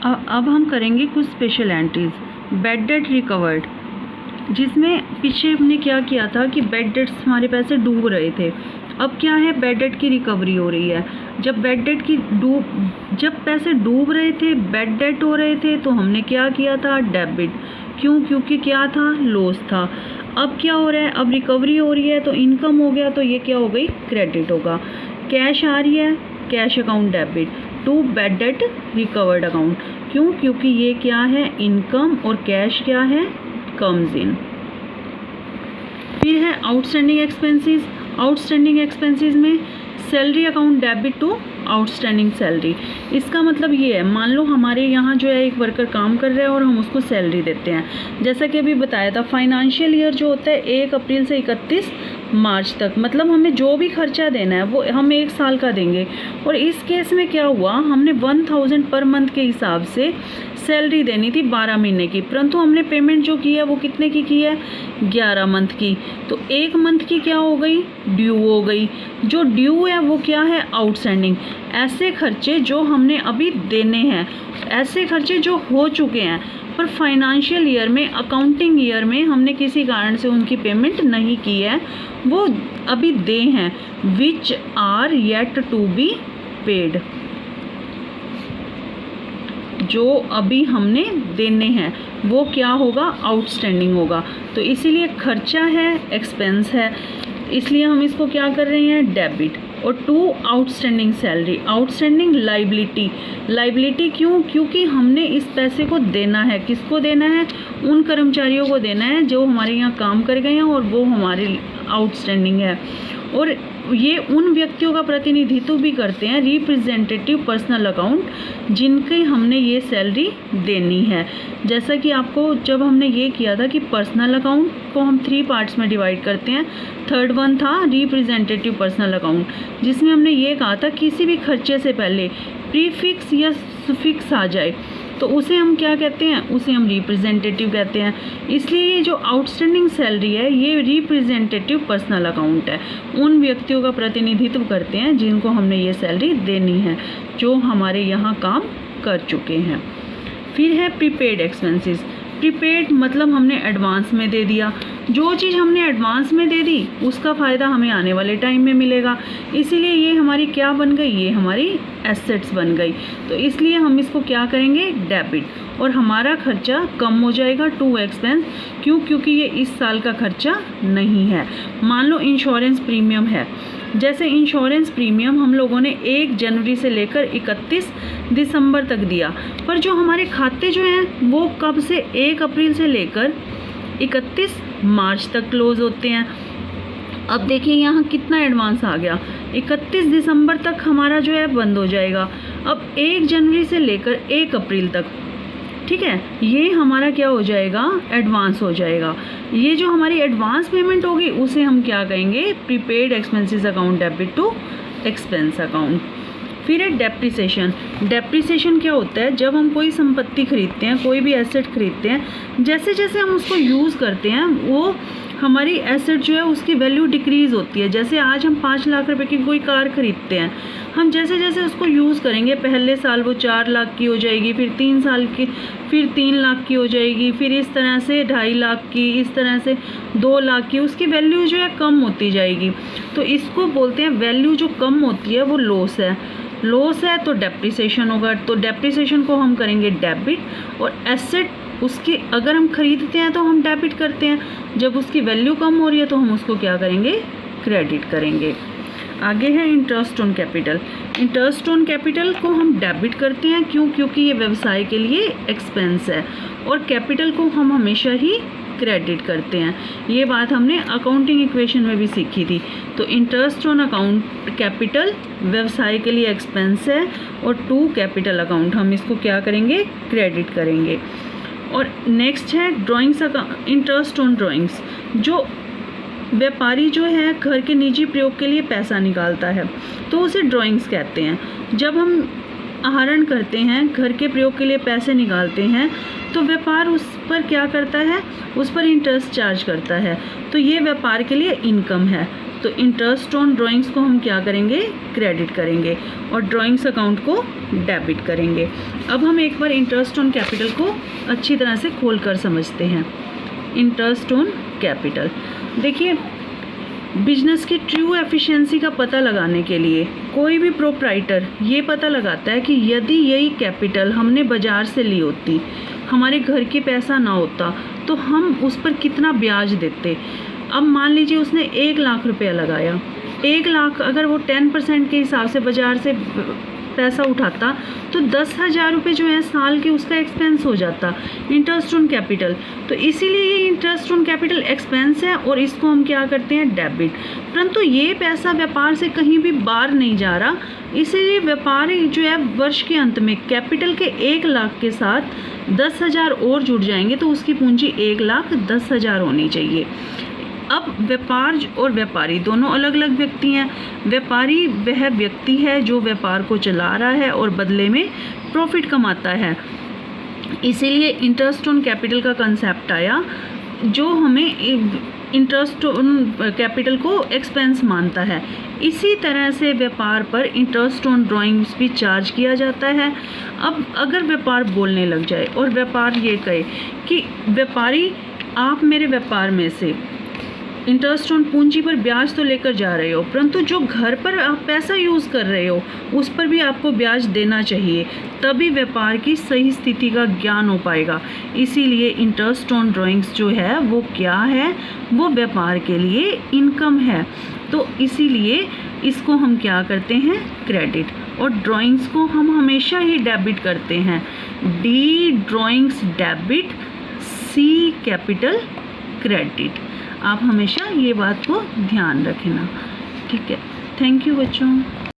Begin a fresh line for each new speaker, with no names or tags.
अब हम करेंगे कुछ special entries. Bad debt recovered, जिसमें पीछे हमने क्या किया था कि बैड डेट्स हमारे पैसे डूब रहे थे। अब क्या है, बैड डेट की रिकवरी हो रही है। जब पैसे डूब रहे थे, बैड डेट हो रहे थे, तो हमने क्या किया था, डेबिट। क्यों? क्योंकि क्या था, लॉस था। अब क्या हो रहा है, अब रिकवरी हो रही है तो इनकम हो गया, तो ये क्या हो गई, क्रेडिट होगा। कैश आ रही है, cash account debit to bad debt recovered account. क्यों? क्योंकि ये क्या है, इनकम, और कैश क्या है, कम्स इन। फिर है आउटस्टैंडिंग एक्सपेंसेस। आउटस्टैंडिंग एक्सपेंसेस में salary account debit to outstanding salary. इसका मतलब ये है, मान लो हमारे यहाँ जो है एक वर्कर काम कर रहा है और हम उसको सैलरी देते हैं। जैसा कि अभी बताया था, फाइनेंशियल ईयर जो होता है 1 अप्रैल से 31 मार्च तक, मतलब हमें जो भी खर्चा देना है वो हम 1 साल का देंगे। और इस केस में क्या हुआ, हमने 1000 पर मंथ के हिसाब से सैलरी देनी थी 12 महीने की, परंतु हमने पेमेंट जो की है वो कितने की है, 11 मंथ की। तो 1 मंथ की क्या हो गई, ड्यू हो गई। जो ड्यू है वो क्या है, आउटस्टैंडिंग। ऐसे खर्चे जो हमने अभी देने हैं, ऐसे खर्चे जो हो चुके हैं पर फाइनेंशियल ईयर में, अकाउंटिंग ईयर में हमने किसी कारण से उनकी पेमेंट नहीं की है, वो अभी दे हैं, which are yet to be paid, जो अभी हमने देने हैं वो क्या होगा, आउटस्टैंडिंग होगा। तो इसीलिए खर्चा है, एक्सपेंस है, इसलिए हम इसको क्या कर रहे हैं, डेबिट। और to outstanding salary, outstanding liability. Liability क्यों? क्योंकि हमने इस पैसे को देना है, किसको देना है, उन कर्मचारियों को देना है जो हमारे यहाँ काम कर गए हैं और वो हमारे आउटस्टैंडिंग है। और ये उन व्यक्तियों का प्रतिनिधित्व भी करते हैं, रिप्रेजेंटेटिव पर्सनल अकाउंट, जिनके हमने ये सैलरी देनी है। जैसा कि आपको जब हमने ये किया था कि पर्सनल अकाउंट को हम 3 पार्ट्स में डिवाइड करते हैं। थर्ड वन था रिप्रेजेंटेटिव पर्सनल अकाउंट, जिसमें हमने ये कहा था किसी भी खर्चे से पहले प्रीफिक्स या सुफिक्स आ जाए तो उसे हम क्या कहते हैं, उसे हम रिप्रेजेंटेटिव कहते हैं। इसलिए ये जो आउटस्टैंडिंग सैलरी है ये रिप्रेजेंटेटिव पर्सनल अकाउंट है, उन व्यक्तियों का प्रतिनिधित्व करते हैं जिनको हमने ये सैलरी देनी है, जो हमारे यहाँ काम कर चुके हैं। फिर है प्रीपेड एक्सपेंसेस। प्रीपेड मतलब हमने एडवांस में दे दिया। जो चीज़ हमने एडवांस में दे दी उसका फ़ायदा हमें आने वाले टाइम में मिलेगा, इसीलिए ये हमारी क्या बन गई, ये हमारी एसेट्स बन गई। तो इसलिए हम इसको क्या करेंगे, डेबिट, और हमारा खर्चा कम हो जाएगा टू एक्सपेंस। क्यों? क्योंकि ये इस साल का खर्चा नहीं है। मान लो इंश्योरेंस प्रीमियम है, जैसे इंश्योरेंस प्रीमियम हम लोगों ने 1 जनवरी से लेकर 31 दिसंबर तक दिया, पर जो हमारे खाते जो हैं वो कब से, 1 अप्रैल से लेकर 31 मार्च तक क्लोज होते हैं। अब देखिए यहाँ कितना एडवांस आ गया, 31 दिसंबर तक हमारा जो है बंद हो जाएगा। अब 1 जनवरी से लेकर 1 अप्रैल तक, ठीक है, ये हमारा क्या हो जाएगा, एडवांस हो जाएगा। ये जो हमारी एडवांस पेमेंट होगी उसे हम क्या कहेंगे, prepaid expenses account debit to expense account. फिर है डेप्रिसिएशन। डेप्रिसिएशन क्या होता है, जब हम कोई संपत्ति खरीदते हैं, कोई भी एसेट खरीदते हैं, जैसे जैसे हम उसको यूज़ करते हैं वो हमारी एसेट जो है उसकी वैल्यू डिक्रीज़ होती है। जैसे आज हम 5 लाख रुपए की कोई कार खरीदते हैं, हम जैसे जैसे उसको यूज़ करेंगे, पहले साल वो 4 लाख की हो जाएगी, फिर 3 साल की, फिर 3 लाख की हो जाएगी, फिर इस तरह से 2.5 लाख की, इस तरह से 2 लाख की, उसकी वैल्यू जो है कम होती जाएगी। तो इसको बोलते हैं, वैल्यू जो कम होती है वो लॉस है। लॉस है तो डेप्रिसिएशन होगा, तो डेप्रिसिएशन को हम करेंगे डेबिट। और एसेट उसकी अगर हम खरीदते हैं तो हम डेबिट करते हैं, जब उसकी वैल्यू कम हो रही है तो हम उसको क्या करेंगे, क्रेडिट करेंगे। आगे है interest on capital. Interest on capital को हम डेबिट करते हैं, क्यों? क्योंकि ये व्यवसाय के लिए एक्सपेंस है, और कैपिटल को हम हमेशा ही क्रेडिट करते हैं। ये बात हमने अकाउंटिंग इक्वेशन में भी सीखी थी। तो इंटरेस्ट ऑन अकाउंट कैपिटल व्यवसाय के लिए एक्सपेंस है, और टू कैपिटल अकाउंट हम इसको क्या करेंगे, क्रेडिट करेंगे। और नेक्स्ट है drawings account, interest on drawings. जो व्यापारी जो है घर के निजी प्रयोग के लिए पैसा निकालता है तो उसे ड्राइंग्स कहते हैं। जब हम आहरण करते हैं, घर के प्रयोग के लिए पैसे निकालते हैं, तो व्यापार उस पर क्या करता है, उस पर इंटरेस्ट चार्ज करता है, तो ये व्यापार के लिए इनकम है। तो इंटरेस्ट ऑन ड्राइंग्स को हम क्या करेंगे, क्रेडिट करेंगे और ड्राइंग्स अकाउंट को डेबिट करेंगे। अब हम एक बार इंटरेस्ट ऑन कैपिटल को अच्छी तरह से खोल कर समझते हैं। इंटरेस्ट ऑन कैपिटल, देखिए बिजनेस की ट्रू एफिशिएंसी का पता लगाने के लिए कोई भी प्रोप्राइटर ये पता लगाता है कि यदि यही कैपिटल हमने बाज़ार से ली होती, हमारे घर के पैसा ना होता, तो हम उस पर कितना ब्याज देते। अब मान लीजिए उसने 1 लाख रुपया लगाया, 1 लाख अगर वो 10% के हिसाब से बाज़ार से पैसा उठाता तो 10,000 रुपये जो है साल के उसका एक्सपेंस हो जाता, इंटरेस्ट ऑन कैपिटल। तो इसीलिए ये इंटरेस्ट ऑन कैपिटल एक्सपेंस है और इसको हम क्या करते हैं, डेबिट। परंतु ये पैसा व्यापार से कहीं भी बाहर नहीं जा रहा, इसीलिए व्यापारी जो है वर्ष के अंत में कैपिटल के 1 लाख के साथ 10,000 और जुड़ जाएंगे तो उसकी पूंजी 1,10,000 होनी चाहिए। अब व्यापार और व्यापारी दोनों अलग अलग व्यक्ति हैं। व्यापारी वह व्यक्ति है जो व्यापार को चला रहा है और बदले में प्रॉफिट कमाता है, इसीलिए इंटरेस्ट ऑन कैपिटल का कंसेप्ट आया जो हमें इंटरेस्ट ऑन कैपिटल को एक्सपेंस मानता है। इसी तरह से व्यापार पर इंटरेस्ट ऑन ड्राइंग्स भी चार्ज किया जाता है। अब अगर व्यापार बोलने लग जाए और व्यापार ये कहे कि व्यापारी आप मेरे व्यापार में से इंटरेस्ट ऑन पूंजी पर ब्याज तो लेकर जा रहे हो, परंतु जो घर पर आप पैसा यूज़ कर रहे हो उस पर भी आपको ब्याज देना चाहिए, तभी व्यापार की सही स्थिति का ज्ञान हो पाएगा। इसीलिए इंटरेस्ट ऑन ड्राइंग्स जो है वो क्या है, वो व्यापार के लिए इनकम है। तो इसीलिए इसको हम क्या करते हैं, क्रेडिट, और ड्राइंग्स को हम हमेशा ही डेबिट करते हैं। डी ड्राइंग्स डेबिट, सी कैपिटल क्रेडिट। आप हमेशा ये बात को ध्यान रखना, ठीक है। थैंक यू बच्चों।